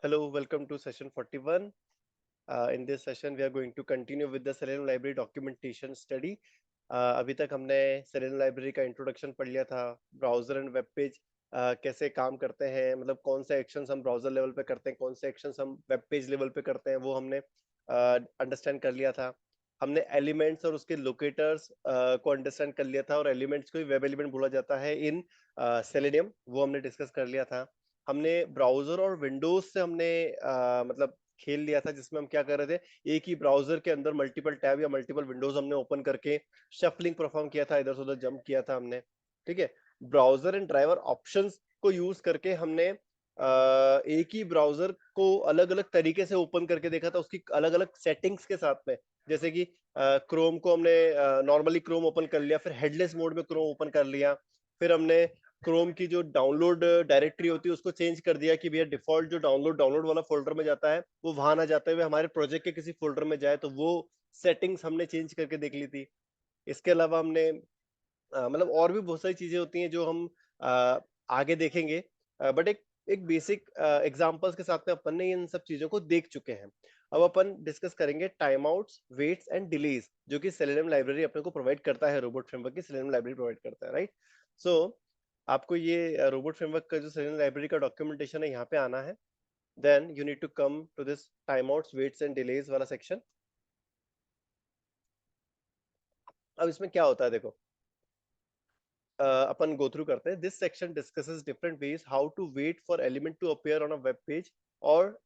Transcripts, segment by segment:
Hello, welcome to session 41. In this session, we are going to continue with the Selenium Library documentation study. अभी तक हमने Selenium Library का introduction पढ़ लिया था, ब्राउजर एंड वेब पेज कैसे काम करते हैं, मतलब कौन से एक्शंस हम ब्राउजर लेवल पे करते हैं, कौन से एक्शंस हम वेब पेज लेवल पे करते हैं, वो हमने अंडरस्टैंड कर लिया था. हमने एलिमेंट्स और उसके लोकेटर्स को अंडरस्टैंड कर लिया था, और एलिमेंट्स को ही वेब एलिमेंट बोला जाता है इन सेलेनियम, वो हमने डिस्कस कर लिया था. हमने ब्राउजर और विंडोज से हमने मतलब खेल लिया था, जिसमें हम क्या कर रहे थे, एक ही ब्राउजर के अंदर मल्टीपल टैब या मल्टीपल विंडोज हमने ओपन करके शफलिंग परफॉर्म किया था, इधर से उधर जंप किया था हमने. ठीक है. ब्राउजर एंड ड्राइवर ऑप्शंस को यूज करके हमने एक ही ब्राउजर को अलग अलग तरीके से ओपन करके देखा था, उसकी अलग अलग सेटिंग्स के साथ में. जैसे कि क्रोम को हमने नॉर्मली क्रोम ओपन कर लिया, फिर हेडलेस मोड में क्रोम ओपन कर लिया. फिर हमने क्रोम की जो डाउनलोड डायरेक्टरी होती है उसको चेंज कर दिया कि भैया डिफॉल्ट जो डाउनलोड वाला फोल्डर में जाता है वो वहां ना जाते हुए हमारे प्रोजेक्ट के किसी फोल्डर में जाए, तो वो सेटिंग्स हमने चेंज करके देख ली थी. इसके अलावा हमने मतलब और भी बहुत सारी चीजें होती हैं जो हम आगे देखेंगे, बट एक एक बेसिक एग्जांपल्स के साथ में अपन ने इन सब चीजों को देख चुके हैं. अब अपन डिस्कस करेंगे time outs, waits and delays, जो कि सेलेनियम लाइब्रेरी अपने को प्रोवाइड करता है, रोबोट फ्रेमवर्क की सेलेनियम लाइब्रेरी प्रोवाइड करता है, राइट. सो आपको ये रोबोट फ्रेमवर्क का जो सेलेनियम लाइब्रेरी का डॉक्यूमेंटेशन है यहाँ पे आना है. Then you need to come to this time outs, waits and delays वाला सेक्शन. अब इसमें क्या होता है देखो, अपन गो थ्रू करते हैं. This section discusses different ways how to wait for element to appear on a web page और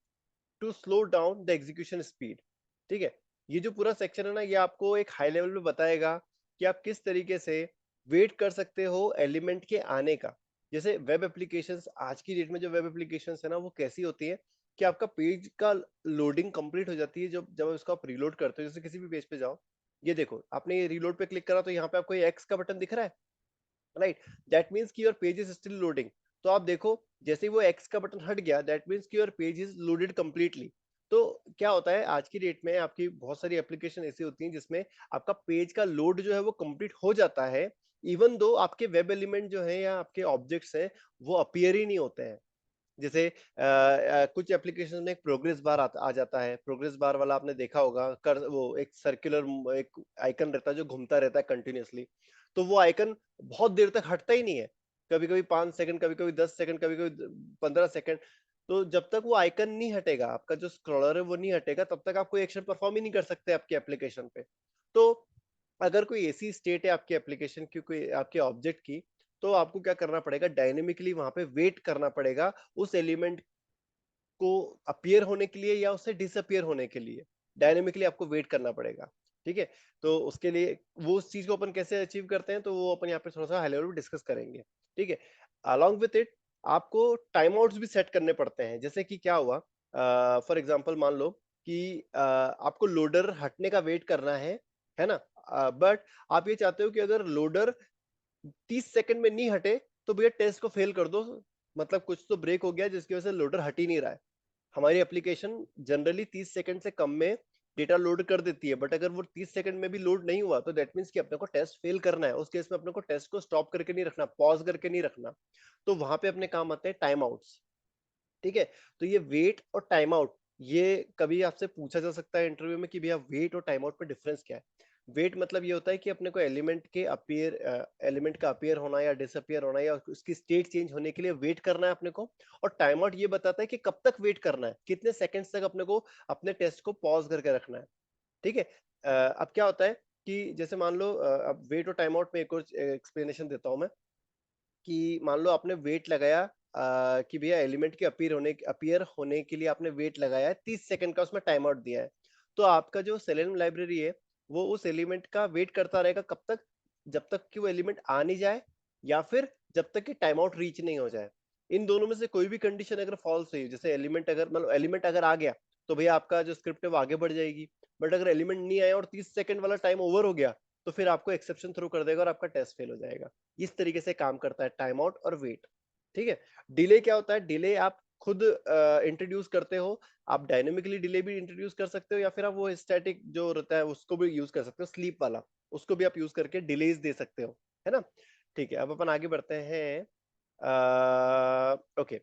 to slow down the execution speed. ठीक है. ये जो पूरा सेक्शन है ना, ये आपको एक हाई लेवल पे बताएगा कि आप किस तरीके से वेट कर सकते हो एलिमेंट के आने का. जैसे वेब एप्लीकेशंस, आज की डेट में जो वेब एप्लीकेशंस है ना, वो कैसी होती है कि आपका पेज का लोडिंग कंप्लीट हो जाती है जब जब उसको आप रीलोड करते हो. जैसे किसी भी पेज पे जाओ, ये देखो आपने ये रीलोड पे क्लिक करा तो यहाँ पे आपको ये एक्स का बटन दिख रहा है, राइट. दैट मीन्स कि your page is still loading. तो आप देखो, जैसे ही वो एक्स का बटन हट गया, दैट मीन्स कि your page is loaded completely. तो क्या होता है, आज की डेट में आपकी बहुत सारी एप्लीकेशन ऐसी होती हैं जिसमें आपका पेज का लोड जो है वो कंप्लीट हो जाता है, इवन दो आपके वेब एलिमेंट जो है या आपके ऑब्जेक्ट्स हैं वो अपीयर ही नहीं होते हैं. जैसे कुछ एप्लीकेशन में एक प्रोग्रेस बार आ जाता है. प्रोग्रेस बार वाला आपने देखा होगा, कर वो एक सर्कुलर एक आइकन रहता है जो घूमता रहता है कंटिन्यूअसली. तो वो आइकन बहुत देर तक हटता ही नहीं है, कभी कभी 5 सेकंड, कभी कभी 10 सेकंड, कभी कभी 15 सेकंड. तो जब तक वो आइकन नहीं हटेगा, आपका जो स्क्रॉलर है वो नहीं हटेगा, तब तक आप कोई एक्शन परफॉर्म ही नहीं कर सकते आपके एप्लीकेशन पे. तो अगर कोई ऐसी स्टेट है आपकी एप्लीकेशन की, कोई आपके ऑब्जेक्ट की, तो आपको क्या करना पड़ेगा, डायनेमिकली वहां पे वेट करना पड़ेगा उस एलिमेंट को अपीयर होने के लिए या उससे डिसअपियर होने के लिए. डायनेमिकली आपको वेट करना पड़ेगा. ठीक है. तो उसके लिए वो उस चीज को अपन कैसे अचीव करते हैं, तो वो अपन यहाँ पे थोड़ा सा हाई लेवल पे डिस्कस करेंगे. ठीक है. अलॉन्ग विथ इट आपको टाइम आउट्स भी सेट करने पड़ते हैं. जैसे कि क्या हुआ, फॉर एग्जांपल मान लो कि आपको लोडर हटने का वेट करना है ना, बट आप ये चाहते हो कि अगर लोडर 30 सेकंड में नहीं हटे तो भैया टेस्ट को फेल कर दो, मतलब कुछ तो ब्रेक हो गया जिसकी वजह से लोडर हट ही नहीं रहा है. हमारी एप्लीकेशन जनरली 30 सेकंड से कम में डेटा लोड कर देती है, बट अगर वो 30 सेकंड में भी लोड नहीं हुआ तो दैट मीन्स कि अपने को टेस्ट फेल करना है. उस केस में अपने को टेस्ट को स्टॉप करके नहीं रखना, पॉज करके नहीं रखना. तो वहां पे अपने काम आते हैं टाइम आउट्स. ठीक है. तो ये वेट और टाइम आउट, ये कभी आपसे पूछा जा सकता है इंटरव्यू में कि भैया वेट और टाइम आउट में डिफरेंस क्या है. वेट मतलब ये होता है कि अपने को एलिमेंट के अपीयर, एलिमेंट का अपीयर होना या डिसअपियर होना या उसकी स्टेट चेंज होने के लिए वेट करना है अपने को. और टाइम आउट ये बताता है कि कब तक वेट करना है, कितने सेकंड्स तक अपने को अपने टेस्ट को पॉज करके रखना है. ठीक है. अब क्या होता है कि जैसे मान लो, अब वेट और टाइम आउट में एक और एक्सप्लेनेशन देता हूं मैं. कि मान लो आपने वेट लगाया कि भैया एलिमेंट के अपीयर होने के लिए आपने वेट लगाया है 30 सेकंड का, उसमें टाइम आउट दिया है. तो आपका जो सेलेनियम लाइब्रेरी है वो उस एलिमेंट का वेट करता रहेगा, कब तक, जब तक कि वो एलिमेंट आ नहीं जाए, या फिर जब तक कि टाइम आउट रीच नहीं हो जाए. इन दोनों में से कोई भी कंडीशन अगर फॉल्स हुई, जैसे एलिमेंट अगर मतलब एलिमेंट अगर आ गया तो भैया आपका जो स्क्रिप्ट है वो आगे बढ़ जाएगी. बट अगर एलिमेंट नहीं आया और 30 सेकंड वाला टाइम ओवर हो गया, तो फिर आपको एक्सेप्शन थ्रो कर देगा और आपका टेस्ट फेल हो जाएगा. इस तरीके से काम करता है टाइम आउट और वेट. ठीक है. डिले क्या होता है, डिले आप खुद इंट्रोड्यूस करते हो. आप डायनेमिकली डिले भी इंट्रोड्यूस कर सकते हो, या फिर आप वो स्टैटिक जो रहता है उसको भी यूज कर सकते हो, स्लीप वाला, उसको भी आप यूज करके डिलेज दे सकते हो, है ना. ठीक है. अब अपन आगे बढ़ते हैं. Okay.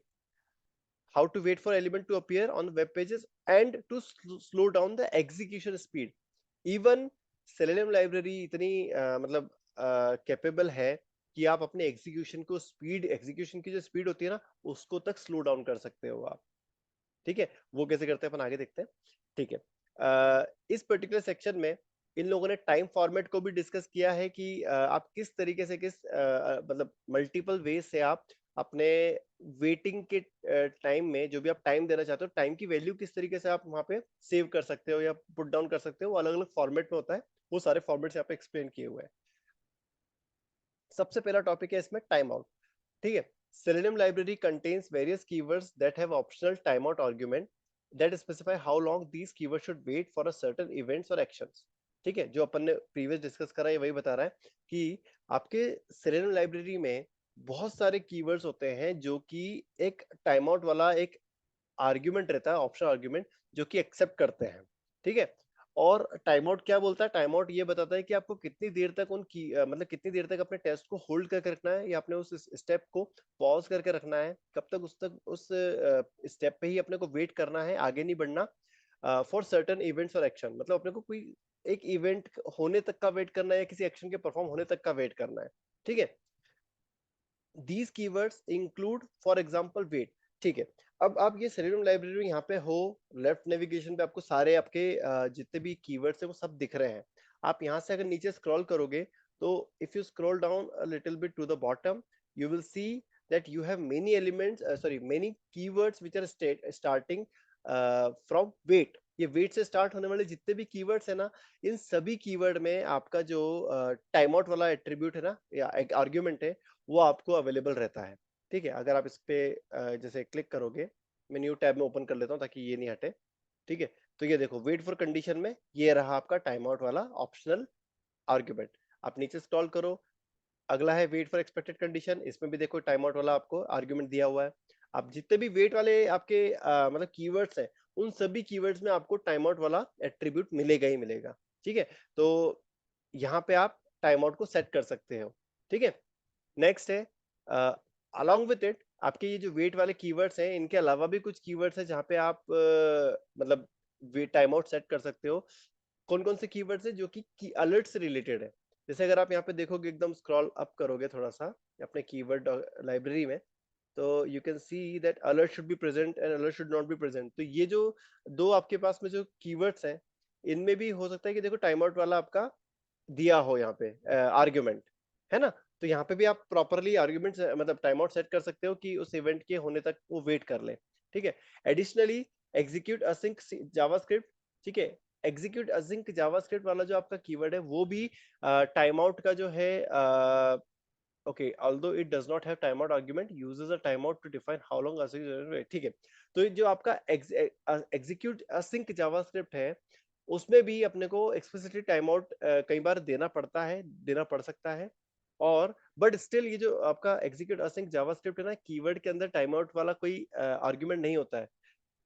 how to wait for element to appear on web pages and to slow down the execution speed. Even Selenium library इतनी मतलब कैपेबल है कि आप अपने एग्जीक्यूशन को स्पीड एग्जीक्यूशन की जो स्पीड होती है ना उसको तक स्लो डाउन कर सकते हो आप. ठीक है, वो कैसे करते हैं अपन आगे देखते हैं. ठीक है, इस पर्टिकुलर सेक्शन में इन लोगों ने टाइम फॉर्मेट को भी डिस्कस किया है कि आप किस तरीके से मतलब मल्टीपल वे से आप अपने वेटिंग के टाइम में जो भी आप टाइम देना चाहते हो टाइम की वैल्यू किस तरीके से आप वहां पे सेव कर सकते हो या पुट डाउन कर सकते हो, वो अलग अलग फॉर्मेट में होता है. वो सारे फॉर्मेट्स यहाँ पे एक्सप्लेन किए हुए हैं. सबसे पहला टॉपिक है इसमें टाइम आउट. ठीक है, Selenium library contains various keywords that have optional timeout argument that specify how long these keywords should wait for a certain events or actions. ठीक है, जो अपन ने प्रीवियस डिस्कस करा है वही बता रहा है कि आपके Selenium लाइब्रेरी में बहुत सारे कीवर्ड्स होते हैं जो कि एक टाइम आउट वाला एक आर्ग्यूमेंट रहता है, ऑप्शनल आर्ग्यूमेंट, जो कि एक्सेप्ट करते हैं. ठीक है, और टाइम आउट क्या बोलता है? टाइम आउट ये बताता है कि आपको कितनी देर तक मतलब कितनी देर तक अपने टेस्ट को होल्ड करके रखना है या अपने उस स्टेप को पॉज करके रखना है, कब तक उस स्टेप पे ही अपने को वेट करना है, आगे नहीं बढ़ना. फॉर सर्टेन इवेंट्स और एक्शन, मतलब अपने को कोई एक इवेंट होने तक का वेट करना है या किसी एक्शन के परफॉर्म होने तक का वेट करना है. ठीक है, these keywords include for example wait. ठीक है, अब आप ये सेलेनियम लाइब्रेरी यहाँ पे हो, लेफ्ट नेविगेशन पे आपको सारे आपके जितने भी कीवर्ड्स हैं वो सब दिख रहे हैं. आप यहाँ से अगर नीचे स्क्रॉल करोगे तो if you scroll down a little bit to the bottom you will see that you have many elements many keywords which are starting from wait. ये वेट से स्टार्ट होने वाले जितने भी कीवर्ड्स है ना, इन सभी कीवर्ड में आपका जो टाइम आउट वाला एट्रीब्यूट है ना या एक आर्ग्यूमेंट है वो आपको अवेलेबल रहता है. ठीक है, अगर आप इस पे जैसे क्लिक करोगे, मैं न्यू टैब में ओपन कर लेता हूँ ताकि ये नहीं हटे. ठीक है, तो ये देखो वेट फॉर कंडीशन में ये रहा आपका टाइम आउट वाला ऑप्शनल आर्ग्यूमेंट. आप नीचे स्क्रॉल करो, अगला है वेट फॉर एक्सपेक्टेड कंडीशन. इसमें भी देखो टाइम आउट वाला आपको आर्ग्यूमेंट दिया हुआ है. आप जितने भी वेट वाले आपके मतलब कीवर्ड्स हैं उन सभी कीवर्ड्स में आपको टाइम आउट वाला एट्रीब्यूट मिलेगा ही मिलेगा. ठीक है, तो यहाँ पे आप टाइम आउट को सेट कर सकते हो. ठीक है, नेक्स्ट है अलोंग विथ इट आपके ये जो वेट वाले कीवर्ड्स हैं इनके अलावा भी कुछ कीवर्ड्स हैं जहाँ पे आप मतलब वेट टाइम आउट सेट कर सकते हो. कौन कौन से कीवर्ड्स हैं जो कि अलर्ट से रिलेटेड है? जैसे अगर आप यहाँ पे देखोगे एकदम स्क्रॉल अप करोगे थोड़ा सा अपने कीवर्ड लाइब्रेरी में, तो you can see that alert should be present and alert should not be present. तो ये जो दो आपके पास में जो कीवर्ड्स हैं इनमें भी हो सकता है कि देखो टाइम आउट वाला आपका दिया हो यहाँ पे आर्ग्यूमेंट, है ना. तो यहाँ पे भी आप प्रॉपरली आर्ग्यूमेंट मतलब टाइम आउट सेट कर सकते हो कि उस इवेंट के होने तक वो वेट कर ले. ठीक है, एडिशनली एग्जीक्यूट असिंक जावास्क्रिप्ट. ठीक है, एग्जीक्यूट असिंक जावास्क्रिप्ट वाला जो आपका कीवर्ड है वो भी टाइम आउट का जो है okay, although it does not have time out argument uses a time out to define how long async. ठीक है, तो ये जो आपका एग्जीक्यूट असिंक जावास्क्रिप्ट है उसमें भी अपने को एक्सप्लिसिटली टाइम आउट कई बार देना पड़ता है, देना पड़ सकता है. और बट स्टिल ये जो आपका एग्जीक्यूट असिंक जावास्क्रिप्ट है ना, कीवर्ड के अंदर टाइम आउट वाला कोई आर्ग्यूमेंट नहीं होता है,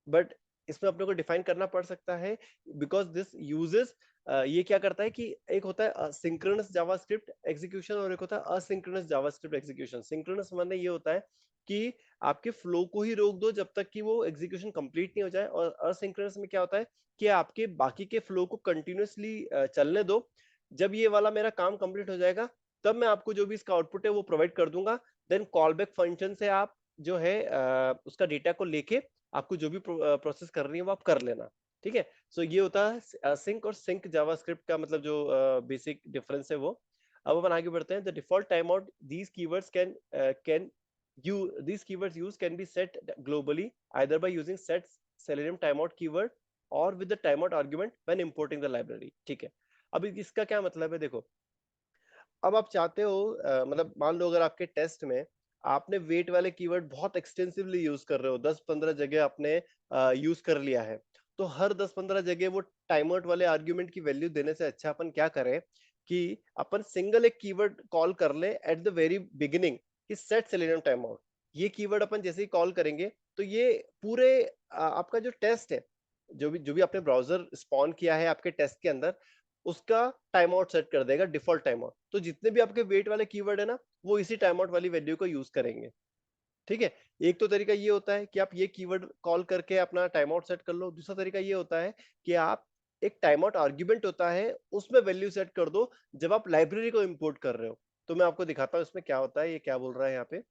बट इसमें अपने को डिफाइन करना पड़ सकता है बिकॉज दिस यूजेस ये क्या करता है कि एक होता है सिंक्रोनस जावास्क्रिप्ट एग्जीक्यूशन और एक होता है असिंक्रोनस जावास्क्रिप्ट एग्जीक्यूशन. सिंक्रोनस माने ये होता है कि आपके फ्लो को ही रोक दो जब तक कि वो एग्जीक्यूशन कंप्लीट नहीं हो जाए, और असिंक्रोनस में क्या होता है कि आपके बाकी के फ्लो को कंटिन्यूअसली चलने दो. जब ये वाला मेरा काम कंप्लीट हो जाएगा तब मैं आपको जो भी इसका आउटपुट है वो प्रोवाइड कर दूंगा. देन कॉल बैक फंक्शन से आप जो है उसका डेटा को लेके आपको जो भी प्रोसेस करनी है वो आप कर लेना. ठीक है, सो ये होता है सिंक और सिंक जावास्क्रिप्ट का मतलब जो बेसिक डिफरेंस है वो. अब अपन आगे बढ़ते हैं. The default time out these keywords can you these keywords use can be set globally either by using set selenium timeout keyword or with the timeout argument when importing the library. ठीक है, अब इसका क्या मतलब है देखो, अब आप चाहते हो मतलब मान लो अगर आपके टेस्ट में आपने वेट वाले कीवर्ड बहुत एक्सटेंसिवली यूज कर रहे हो, 10-15 जगह आपने यूज कर लिया है, तो हर 10-15 जगह वो टाइम आउट वाले आर्ग्यूमेंट की वैल्यू देने से अच्छा अपन क्या करें कि अपन सिंगल एक कीवर्ड कॉल कर ले एट द वेरी बिगिनिंग कि सेट सेलेनियम टाइम आउट. ये कीवर्ड अपन जैसे ही कॉल करेंगे तो ये पूरे आपका जो टेस्ट है, जो भी आपने ब्राउजर स्पॉन किया है आपके टेस्ट के अंदर, उसका टाइम आउट सेट कर देगा डिफॉल्ट टाइम आउट. तो जितने भी आपके वेट वाले कीवर्ड है ना वो इसी टाइम आउट वाली वैल्यू को यूज करेंगे. ठीक है। एक तो तरीका ये होता है कि आप ये कीवर्ड कॉल करके अपना टाइम आउट सेट कर लो। दूसरा तरीका ये होता है कि आप एक टाइम आउट आर्ग्यूमेंट होता है उसमें वैल्यू सेट कर दो जब आप लाइब्रेरी को इंपोर्ट कर रहे हो। तो मैं आपको दिखाता हूँ इसमें क्या होता है, ये क्या बोल रहा है यहाँ पे।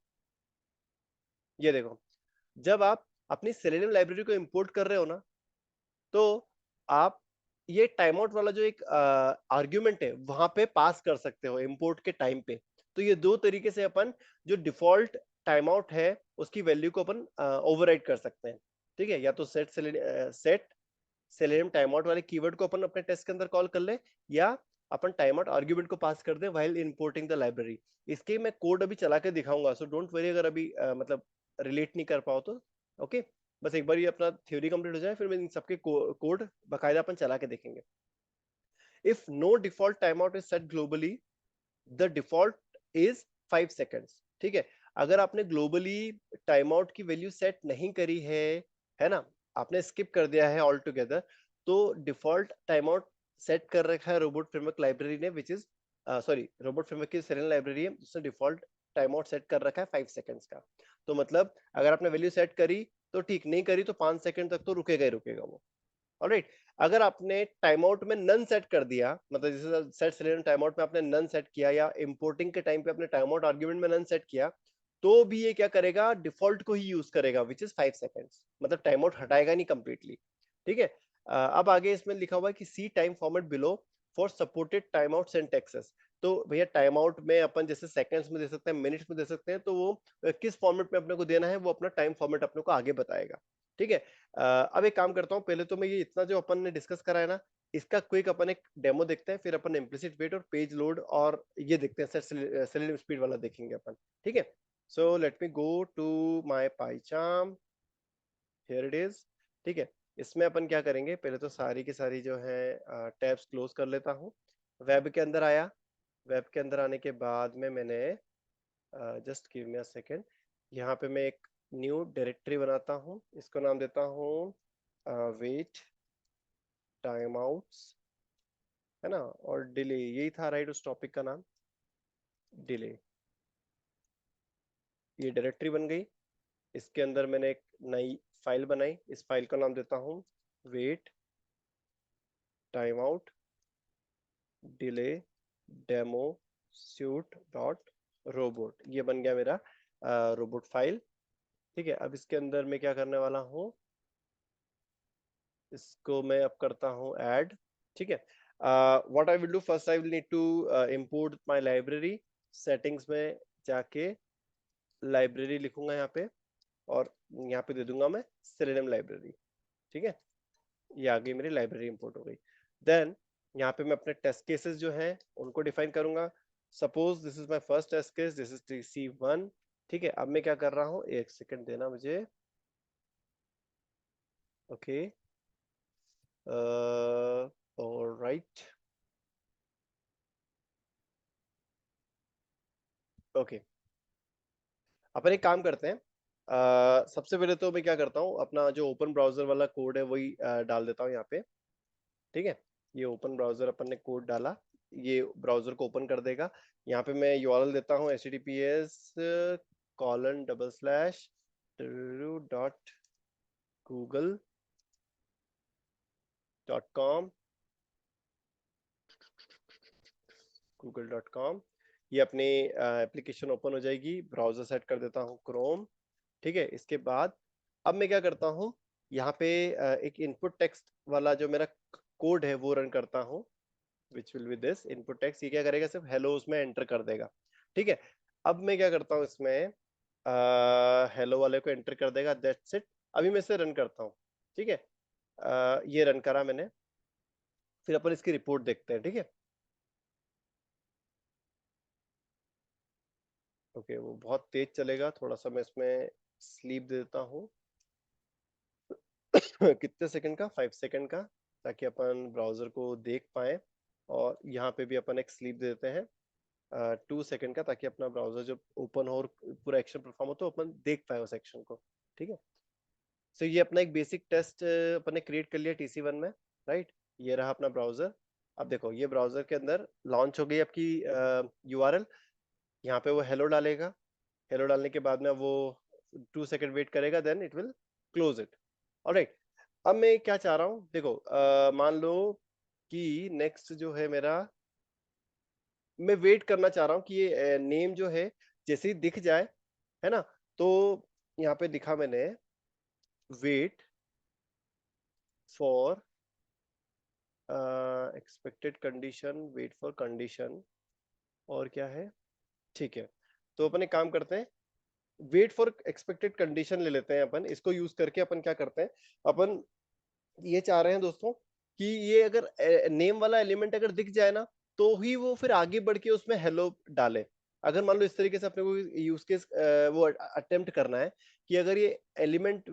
ये देखो, जब आप अपनी सेलेनियम लाइब्रेरी को इंपोर्ट कर रहे हो ना, तो आप ये टाइम आउट वाला जो एक आर्ग्यूमेंट है वहां पे पास कर सकते हो इंपोर्ट के टाइम पे। तो ये दो तरीके से अपन जो डिफॉल्ट टाइम आउट है उसकी वैल्यू को अपन ओवरराइड कर सकते हैं। ठीक है, या तो सेट सेलेनियम टाइम आउट वाले कीवर्ड को अपन अपने टेस्ट के अंदर कॉल कर ले, या अपन टाइम आउट आर्ग्यूमेंट को पास कर दे व्हाइल इंपोर्टिंग द लाइब्रेरी। इसके मैं कोड अभी चला के दिखाऊंगा, सो डोंट वरी अगर अभी मतलब रिलेट नहीं कर पाओ तो। ओके, बस एक बार ये अपना थ्योरी कंप्लीट हो जाए फिर मैं इन सबके कोड बकायदा अपन चला के देखेंगे। If no default time out is set globally, the default is 5 seconds. ठीक है, अगर आपने ग्लोबली टाइम आउट की वैल्यू सेट नहीं करी है ना, आपने स्किप कर दिया है ऑल टुगेदर, तो डिफॉल्ट टाइम आउट सेट कर रखा है रोबोट फ्रेमवर्क लाइब्रेरी ने, which is sorry robot framework की सेलेनियम लाइब्रेरी है, उसने डिफॉल्ट टाइम आउट सेट कर रखा है 5 सेकेंड्स का। तो मतलब अगर आपने वैल्यू सेट करी तो ठीक, नहीं करी तो 5 सेकेंड तक तो रुकेगा ही रुकेगा वो। ऑलराइट, अगर आपने टाइम आउट में नन सेट कर दिया, मतलब जैसे सेट सेलेनियम टाइम आउट में आपने नन सेट किया, या इंपोर्टिंग के टाइम पे आपने टाइम आउट आर्गुमेंट में नन सेट किया, तो भी ये क्या करेगा, डिफॉल्ट को ही यूज करेगा विच इज 5 सेकेंड्स, मतलब टाइम आउट हटाएगा नहीं कंप्लीटली। ठीक है, अब आगे इसमें लिखा हुआ है कि see time format below for supported time out syntaxes. तो भैया टाइम आउट में अपन जैसे सेकंड्स में दे सकते हैं, मिनट्स में दे सकते हैं, तो वो किस फॉर्मेट में अपने को देना है वो अपना टाइम फॉर्मेट अपने को आगे बताएगा। ठीक है, अब एक काम करता हूँ, पहले तो मैं ये इतना जो अपन ने डिस्कस करा है ना, इसका क्विक अपन एक डेमो देखते हैं, फिर अपन इम्प्लिसिट वेट और पेज लोड और ये देखते हैं, सेलेनियम स्पीड वाला देखेंगे अपन। ठीक है, so let me go to my PyCharm, here it is. ठीक है, इसमें अपन क्या करेंगे, पहले तो सारी की सारी जो है टैब्स क्लोज कर लेता हूँ। वेब के अंदर आया, वेब के अंदर आने के बाद में मैंने just give me a second, यहाँ पे मैं एक न्यू डायरेक्टरी बनाता हूँ, इसको नाम देता हूँ वेट टाइम आउट्स, है ना, और डिले, यही था राइट उस टॉपिक का नाम, डिले। ये डायरेक्टरी बन गई, इसके अंदर मैंने एक नई फाइल बनाई, इस फाइल का नाम देता हूँ wait time out delay demo suite dot robot, ये बन गया मेरा रोबोट फाइल। ठीक है, अब इसके अंदर मैं क्या करने वाला हूँ, इसको मैं अब करता हूँ ऐड। ठीक है, what I will do, first I will need to import my library. Settings में जाके लाइब्रेरी लिखूंगा यहाँ पे, और यहाँ पे दे दूंगा मैं सेलेनियम लाइब्रेरी। ठीक है, ये आ गई मेरी लाइब्रेरी इंपोर्ट हो गई। देन यहाँ पे मैं अपने टेस्ट केसेस जो है उनको डिफाइन करूंगा। Suppose this is my first test case, this is TC1। ठीक है, अब मैं क्या कर रहा हूँ, एक सेकंड देना मुझे। ओके, ऑलराइट, ओके, अपन एक काम करते हैं, सबसे पहले तो मैं क्या करता हूँ, अपना जो ओपन ब्राउजर वाला कोड है वही डाल देता हूँ यहाँ पे। ठीक है, ये ओपन ब्राउजर अपन ने कोड डाला, ये ब्राउजर को ओपन कर देगा। यहाँ पे मैं यूआरएल देता हूँ https://google.com, google.com। ये अपनी एप्लीकेशन ओपन हो जाएगी, ब्राउजर सेट कर देता हूँ क्रोम। ठीक है, इसके बाद अब मैं क्या करता हूँ, यहाँ पे एक इनपुट टेक्स्ट वाला जो मेरा कोड है वो रन करता हूँ, which will be this input text. ये क्या करेगा, सिर्फ हेलो उसमें एंटर कर देगा। ठीक है, अब मैं क्या करता हूँ, इसमें हेलो वाले को एंटर कर देगा, दैट्स इट। अभी मैं इसे रन करता हूँ। ठीक है, ये रन करा मैंने, फिर अपन इसकी रिपोर्ट देखते हैं। ठीक है, ओके, वो बहुत तेज चलेगा, थोड़ा सा मैं इसमें स्लीप दे देता हूँ। कितने सेकंड का, 5 सेकंड का, ताकि अपन ब्राउजर को देख पाए। और यहाँ पे भी अपन एक स्लीप दे देते हैं 2 सेकंड का, ताकि अपना ब्राउजर जब ओपन हो और पूरा एक्शन परफॉर्म हो तो अपन देख पाए उस एक्शन को। ठीक है, सो ये अपना एक बेसिक टेस्ट अपन ने क्रिएट कर लिया TC1 में, राइट। ये रहा अपना ब्राउजर। अब देखो, ये ब्राउजर के अंदर लॉन्च हो गई आपकी URL। यहाँ पे वो हेलो डालेगा, हेलो डालने के बाद में वो 2 सेकंड वेट करेगा, then it will close it. Alright, अब मैं क्या चाह रहा हूँ, देखो मान लो कि नेक्स्ट जो है मेरा, मैं वेट करना चाह रहा हूँ कि ये नेम जो है जैसे ही दिख जाए, है ना, तो यहाँ पे लिखा मैंने wait for expected condition, wait for condition, और क्या है, ठीक है। तो अपन एक काम करते हैं, वेट फॉर एक्सपेक्टेड कंडीशन ले लेते हैं अपन, इसको यूज करके अपन क्या करते हैं, अपन ये चाह रहे हैं दोस्तों कि ये अगर नेम वाला एलिमेंट अगर दिख जाए ना, तो ही वो फिर आगे बढ़ के उसमें हेलो डाले। अगर मान लो इस तरीके से अपने को यूज केस वो अटेम्प्ट करना है कि अगर ये एलिमेंट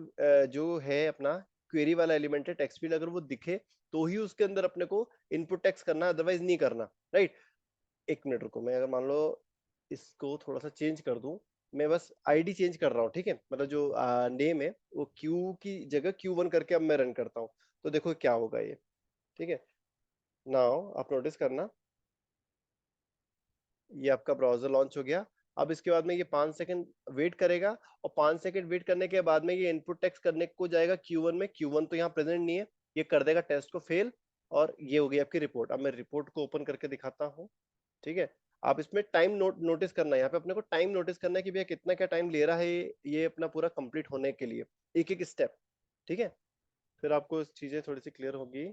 जो है अपना क्वेरी वाला एलिमेंट है, टेक्स्ट फील्ड, अगर वो दिखे तो ही उसके अंदर अपने को इनपुट टेक्स्ट करना, अदरवाइज नहीं करना, राइट। एक मिनट रुको, मैं अगर मान लो इसको थोड़ा सा चेंज कर दूं, मैं बस आईडी चेंज कर रहा हूँ, ठीक है, मतलब जो नेम है वो क्यू की जगह Q1 करके अब मैं रन करता हूँ, तो देखो क्या होगा ये, ठीक है। नाउ आप नोटिस करना, ये आपका ब्राउजर लॉन्च हो गया। अब इसके बाद में ये 5 सेकंड वेट करेगा, और 5 सेकंड वेट करने के बाद में ये इनपुट टेक्स्ट करने को जाएगा Q1 में। Q1 तो यहाँ प्रेजेंट नहीं है, ये कर देगा टेस्ट को फेल, और ये हो गई आपकी रिपोर्ट। अब मैं रिपोर्ट को ओपन करके दिखाता हूँ, ठीक है। आप इसमें टाइम नोटिस करना है, यहाँ पे अपने को टाइम नोटिस करना है कि भैया कितना क्या टाइम ले रहा है ये अपना पूरा कंप्लीट होने के लिए, एक एक स्टेप, ठीक है। फिर आपको चीजें थोड़ी सी क्लियर होगी।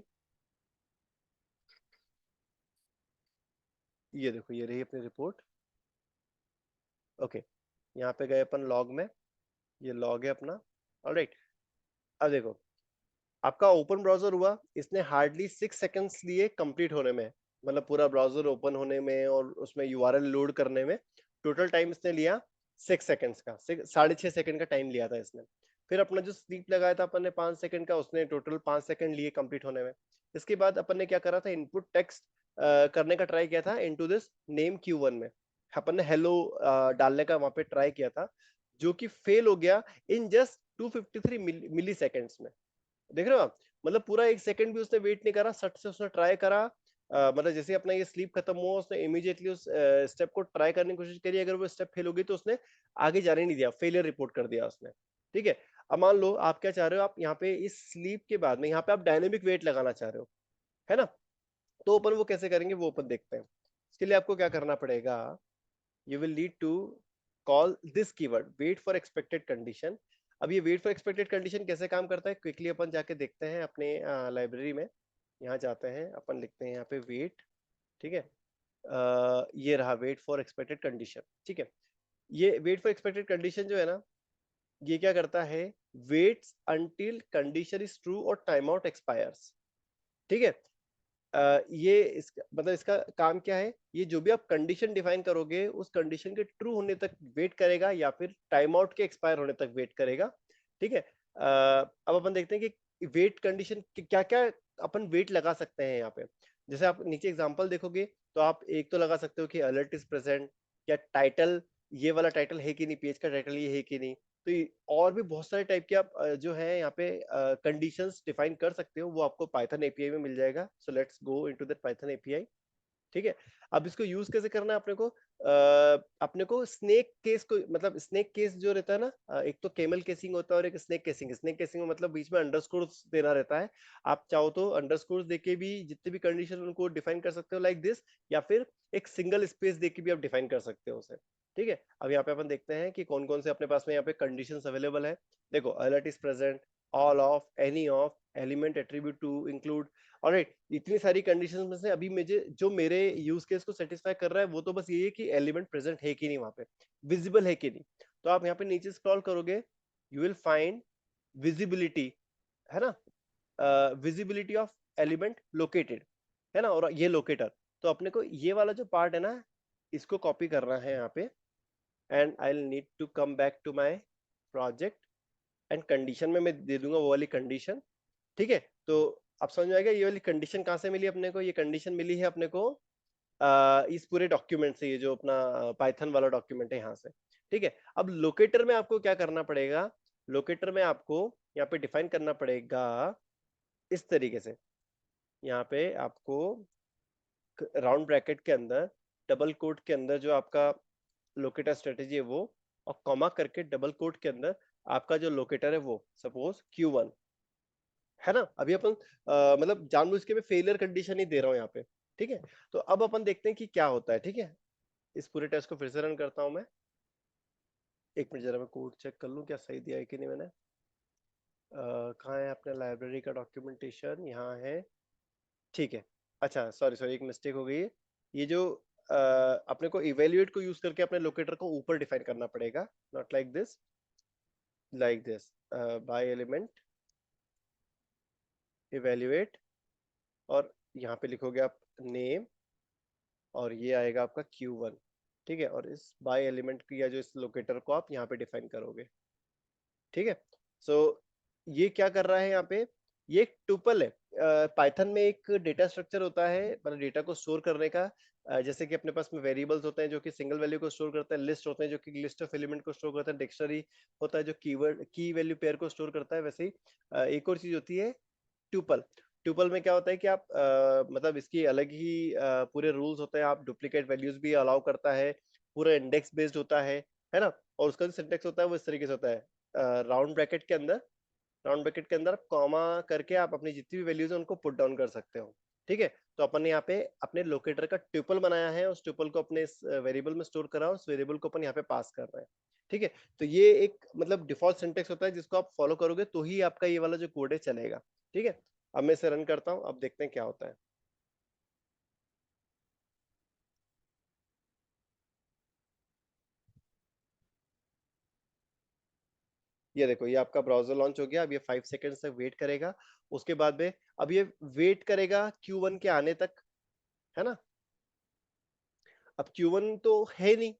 ये देखो, ये रही अपनी रिपोर्ट। ओके, यहाँ पे गए अपन लॉग में, ये लॉग है अपना। ऑलराइट, अब देखो आपका ओपन ब्राउजर हुआ, इसने हार्डली 6 सेकंड्स लिए कंप्लीट होने में, मतलब पूरा ब्राउजर ओपन होने में और उसमें यूआरएल लोड करने में टोटल टाइम इसने लिया 6 सेकंड्स का, 6.5 सेकंड का टाइम लिया था इसने। फिर अपना जो स्लीप लगाया था अपन ने 5 सेकंड का, उसने टोटल 5 सेकंड लिए कंप्लीट होने में। इसके बाद अपन ने क्या करा था, इनपुट टेक्स्ट करने का ट्राई किया था इनटू दिस नेम Q1 में, अपन ने हेलो डालने का वहां पे ट्राई किया था, जो कि फेल हो गया इन जस्ट 253 मिली सेकेंड्स में। देख रहे हो आप, मतलब पूरा 1 सेकंड भी उसने वेट नहीं करा, सट से उसने ट्राई करा। मतलब जैसे अपना ये स्लीप खत्म हुआ, उसने इमीडिएटली उस स्टेप को ट्राई करने की कोशिश करी, अगर वो स्टेप फेल हो गई तो उसने आगे जाने नहीं दिया, फेलियर रिपोर्ट कर दिया उसने, ठीक है। अब मान लो आप क्या चाह रहे हो, आप यहाँ पे इस स्लीप के बाद में यहाँ पे आप डायनेमिक वेट लगाना चाह रहे हो, है ना, तो अपन वो कैसे करेंगे वो अपन देखते हैं। इसके लिए आपको क्या करना पड़ेगा, you will need to call this keyword wait for expected condition। अब ये wait for expected condition कैसे काम करता है, क्विकली अपन जाके देखते हैं अपने लाइब्रेरी में। यहाँ जाते हैं, अपन लिखते हैं यहाँ पे wait, ठीक है। ये रहा wait for expected condition, ठीक है। ये wait for expected condition जो है ना, ये क्या करता है, waits until condition is true और timeout expires, ठीक है। ये इसका मतलब इसका काम क्या है, ये जो भी आप कंडीशन डिफाइन करोगे उस कंडीशन के ट्रू होने तक वेट करेगा या फिर टाइम आउट के एक्सपायर होने तक वेट करेगा, ठीक है। अब अपन देखते हैं कि वेट कंडीशन क्या क्या अपन वेट लगा सकते हैं यहाँ पे। जैसे आप नीचे एग्जांपल देखोगे तो आप एक तो लगा सकते हो कि अलर्ट इज प्रेजेंट, या टाइटल, ये वाला टाइटल है कि नहीं, पेज का टाइटल ये है कि नहीं। तो और भी बहुत सारे टाइप के आप जो है यहाँ पे कंडीशंस डिफाइन कर सकते हो, वो आपको पाइथन एपीआई में मिल जाएगा। So let's go into that Python API, ठीक है। अब इसको यूज कैसे करना है अपने को, अपने को स्नेक केस को, मतलब स्नेक केस जो रहता है ना, एक तो केमल केसिंग होता है और एक स्नेक केसिंग। स्नेक केसिंग में मतलब बीच में अंडरस्कोर्स देना रहता है। आप चाहो तो अंडरस्कोर्स देके भी जितने भी कंडीशन उनको डिफाइन कर सकते हो लाइक दिस, या फिर एक सिंगल स्पेस देके भी आप डिफाइन कर सकते हो उसे, ठीक है। अब यहाँ पे अपन देखते हैं कि कौन कौन से अपने पास में यहाँ पे कंडीशंस अवेलेबल है। देखो, alert is present, all of, any of, element attribute to, include. Alright, इतनी सारी कंडीशंस में से अभी मुझे जो मेरे यूज केस को सेटिस्फाई कर रहा है वो तो बस ये है कि एलिमेंट प्रेजेंट है कि नहीं, वहां पे विजिबल है कि नहीं। तो आप यहाँ पे नीचे स्क्रॉल करोगे, यू विल फाइंड विजिबिलिटी, है ना, विजिबिलिटी ऑफ एलिमेंट लोकेटेड, है ना, और ये लोकेटर। तो अपने को ये वाला जो पार्ट है ना, इसको कॉपी करना है यहाँ पे, and I will need to come back to my project, and condition में मैं दे दूंगा वो वाली कंडीशन, ठीक है। तो आप समझ में आएगा ये वाली कंडीशन कहाँ से मिली अपने को, ये कंडीशन मिली है अपने को इस पूरे डॉक्यूमेंट से, ये जो अपना पाइथन वाला डॉक्यूमेंट है यहाँ से, ठीक है। अब लोकेटर में आपको क्या करना पड़ेगा, लोकेटर में आपको यहाँ पे डिफाइन करना पड़ेगा इस तरीके से। यहाँ पे आपको राउंड ब्रैकेट के अंदर, डबल कोट के अंदर जो आपका लोकेटर स्ट्रेटेजी है वो, और कॉमा करके डबल कोट के अंदर आपका जो लोकेटर है वो सपोज Q1 है ना। अभी अपन मतलब जानबूझ के मैं फेलियर कंडीशन ही दे रहा हूँ यहाँ पे, ठीक है। तो अब अपन देखते हैं कि क्या होता है, ठीक है। इस पूरे टेस्ट को फिर से रन करता हूं मैं। एक मिनट, जरा मैं कोड चेक कर लूं क्या सही दिया है कि नहीं मैंने। कहाँ है अपने लाइब्रेरी का डॉक्यूमेंटेशन, यहाँ है, ठीक है। अच्छा सॉरी सॉरी, एक मिस्टेक हो गई है। ये जो अपने को इवेल्युएट को यूज करके अपने लोकेटर को ऊपर डिफाइन करना पड़ेगा, not like this, like this, by element evaluate, और यहाँ पे लिखोगे आप नेम, और ये आएगा आपका Q1, ठीक है। और इस बाय एलिमेंट की या जो इस लोकेटर को आप यहाँ पे डिफाइन करोगे, ठीक है। सो ये क्या कर रहा है यहाँ पे, ये एक टुपल है। पाइथन में एक डेटा स्ट्रक्चर होता है, मतलब डेटा को स्टोर करने का। जैसे कि अपने पास में वेरिएबल्स होते हैं जो कि सिंगल वैल्यू को स्टोर करते हैं, लिस्ट होते हैं जो कि लिस्ट ऑफ एलिमेंट को स्टोर करते हैं, डिक्शनरी होता है जो कीवर्ड की वैल्यू पेयर को स्टोर करता है। वैसे ही एक और चीज होती है ट्यूपल। ट्यूपल में क्या होता है कि आप मतलब इसकी अलग ही पूरे रूल्स होते हैं। आप डुप्लीकेट वैल्यूज भी अलाउ करता है, पूरा इंडेक्स बेस्ड होता है ना। और उसका जो सिंटेक्स होता है वो इस तरीके से होता है, राउंड ब्रैकेट के अंदर, राउंड ब्रैकेट के अंदर कॉमा करके आप अपनी जितनी भी वैल्यूज है उनको पुट डाउन कर सकते हो, ठीक है। तो अपन ने यहाँ पे अपने लोकेटर का ट्यूपल बनाया है, उस ट्यूपल को अपने इस वेरिएबल में स्टोर करा, उस वेरिएबल को अपन यहाँ पे पास कर रहे हैं, ठीक है। तो ये एक मतलब डिफॉल्ट सिंटेक्स होता है जिसको आप फॉलो करोगे तो ही आपका ये वाला जो कोड है चलेगा, ठीक है। अब मैं इसे रन करता हूँ, अब देखते हैं क्या होता है। ये देखो, ये आपका ब्राउजर लॉन्च हो गया। अब ये 5 सेकंड्स तक वेट करेगा, उसके बाद में अब ये वेट करेगा Q1 के आने तक, है ना। अब Q1 तो है नहीं,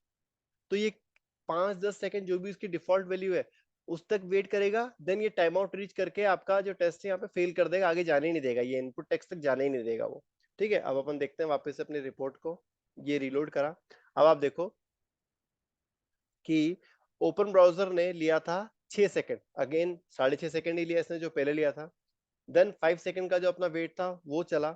तो ये 5-10 सेकंड जो भी उसकी डिफॉल्ट वैल्यू है उस तक वेट करेगा। देन ये टाइम आउट रीच करके आपका जो टेस्ट है यहाँ पे फेल कर देगा, आगे जाने ही नहीं देगा, ये इनपुट टेक्स्ट तक जाने ही नहीं देगा वो, ठीक है। अब अपन देखते हैं वापस से अपनी रिपोर्ट को, ये रीलोड करा। अब आप देखो कि ओपन ब्राउजर ने लिया था 6 सेकंड, अगेन 6.5 सेकंड ही लिया इसने जो पहले लिया था। देन 5 सेकंड का जो अपना वेट था वो चला।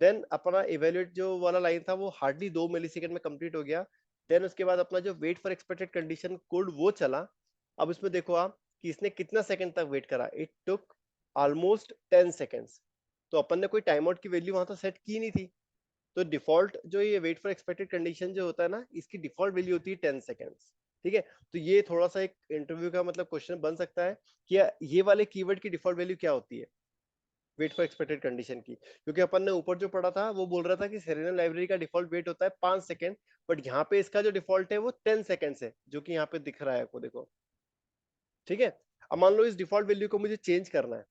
देन अपना इवेल्युएट जो वाला लाइन था वो हार्डली 2 मिलीसेकंड में कंप्लीट हो गया। देन उसके बाद अपना जो wait for expected condition code वो चला। अब इसमें देखो आप कि इसने कितना सेकंड तक वेट करा, इट टुक ऑलमोस्ट 10 सेकंड्स। तो अपन ने कोई टाइम आउट की वैल्यू वहां तो सेट की नहीं थी। तो डिफॉल्ट जो ये वेट फॉर एक्सपेक्टेड कंडीशन जो होता है ना, इसकी डिफॉल्ट वैल्यू होती है 10 सेकंड्स, ठीक है। तो ये थोड़ा सा एक इंटरव्यू का मतलब क्वेश्चन बन सकता है कि ये वाले कीवर्ड की डिफॉल्ट वैल्यू क्या होती है वेट फॉर एक्सपेक्टेड कंडीशन की। क्योंकि अपन ने ऊपर जो पढ़ा था वो बोल रहा था कि सेरेनियम लाइब्रेरी का डिफॉल्ट वेट होता है 5 सेकंड, बट यहाँ पे इसका जो डिफॉल्ट है वो 10 सेकंड्स है, जो कि यहाँ पे दिख रहा है आपको, देखो, ठीक है। अब मान लो इस डिफॉल्ट वैल्यू को मुझे चेंज करना है,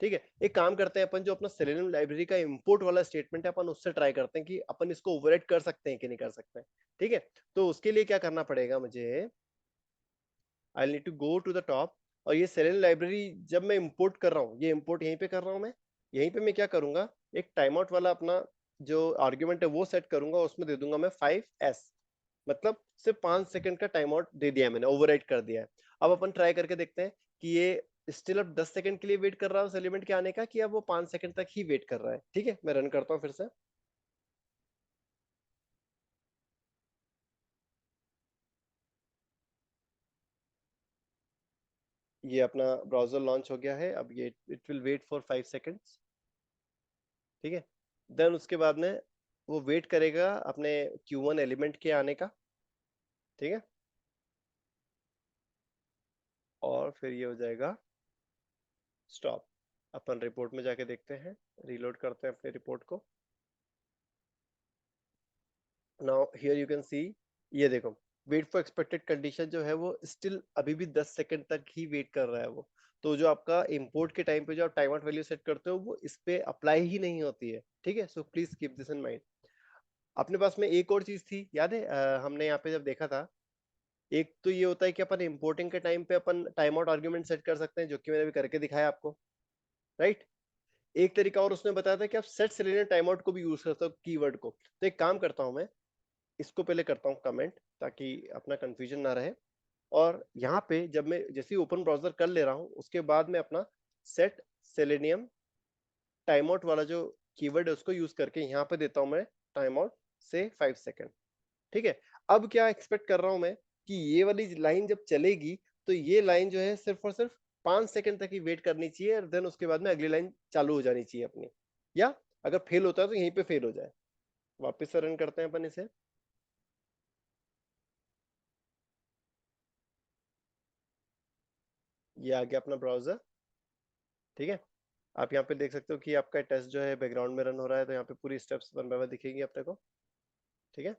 ठीक है। एक काम करते हैं अपन, जो अपना सेलेनियम लाइब्रेरी का इंपोर्ट वाला स्टेटमेंट है अपन उससे ट्राई करते हैं कि अपन इसको ओवरराइड कर सकते हैं कि नहीं कर सकते हैं, ठीक है। तो उसके लिए क्या करना पड़ेगा मुझे, I need to go to the top. और ये सेलेनियम लाइब्रेरी जब मैं इंपोर्ट कर रहा हूँ, ये इंपोर्ट यहीं पे कर रहा हूँ मैं, यहीं पे मैं क्या करूंगा, एक टाइम आउट वाला अपना जो आर्ग्यूमेंट है वो सेट करूंगा, उसमें दे दूंगा मैं 5s, मतलब सिर्फ 5 सेकंड का टाइम आउट दे दिया है मैंने, ओवरराइड कर दिया है। अब अपन ट्राई करके देखते हैं कि ये स्टिल अब 10 सेकंड के लिए वेट कर रहा है उस एलिमेंट के आने का, कि अब वो 5 सेकंड तक ही वेट कर रहा है, ठीक है। मैं रन करता हूँ फिर से। ये अपना ब्राउजर लॉन्च हो गया है, अब ये it will wait for 5 seconds, ठीक है। देन उसके बाद में वो वेट करेगा अपने Q1 एलिमेंट के आने का, ठीक है। और फिर ये हो जाएगा स्टॉप। अपन रिपोर्ट में जाके देखते हैं, रीलोड करते हैं अपने रिपोर्ट को। Now here you can see, ये देखो, वेट फॉर एक्सपेक्टेड कंडीशन जो है वो स्टिल अभी भी 10 सेकंड तक ही वेट कर रहा है वो। तो जो आपका इंपोर्ट के टाइम पे जो आप टाइम आउट वैल्यू सेट करते हो वो इस पे अप्लाई ही नहीं होती है, ठीक है। So please keep this in mind. अपने पास में एक और चीज थी, याद है हमने यहाँ पे जब देखा था, एक तो ये होता है कि अपन इंपोर्टिंग के टाइम पे अपन टाइम आउट आर्ग्यूमेंट सेट कर सकते हैं, जो कि मैंने अभी करके दिखाया आपको, राइट। एक तरीका और उसने बताया था कि आप सेट सेलेनियर टाइम आउट को भी यूज कर सकते हो कीवर्ड को। तो एक काम करता हूं मैं, इसको पहले करता हूँ कमेंट, ताकि अपना कंफ्यूजन ना रहे। और यहाँ पे जब मैं जैसे ही ओपन ब्राउजर कर ले रहा हूँ उसके बाद में अपना सेट सेलेनियम टाइम आउट वाला जो कीवर्ड है उसको यूज करके यहाँ पे देता हूँ मैं टाइम आउट से 5 सेकंड, ठीक है। अब क्या एक्सपेक्ट कर रहा हूँ मैं कि ये वाली लाइन जब चलेगी तो ये लाइन जो है सिर्फ और सिर्फ 5 सेकंड तक ही वेट करनी चाहिए, और देन उसके बाद में अगली लाइन चालू हो जानी चाहिए अपनी, या अगर फेल होता है तो यहीं पे फेल हो जाए। वापस से रन करते हैं अपन इसे। ये आ गया अपना ब्राउजर। ठीक है, आप यहाँ पे देख सकते हो कि आपका टेस्ट जो है बैकग्राउंड में रन हो रहा है, तो यहाँ पे पूरी स्टेप्स वन बाय वन दिखेगी अपने को। ठीक है,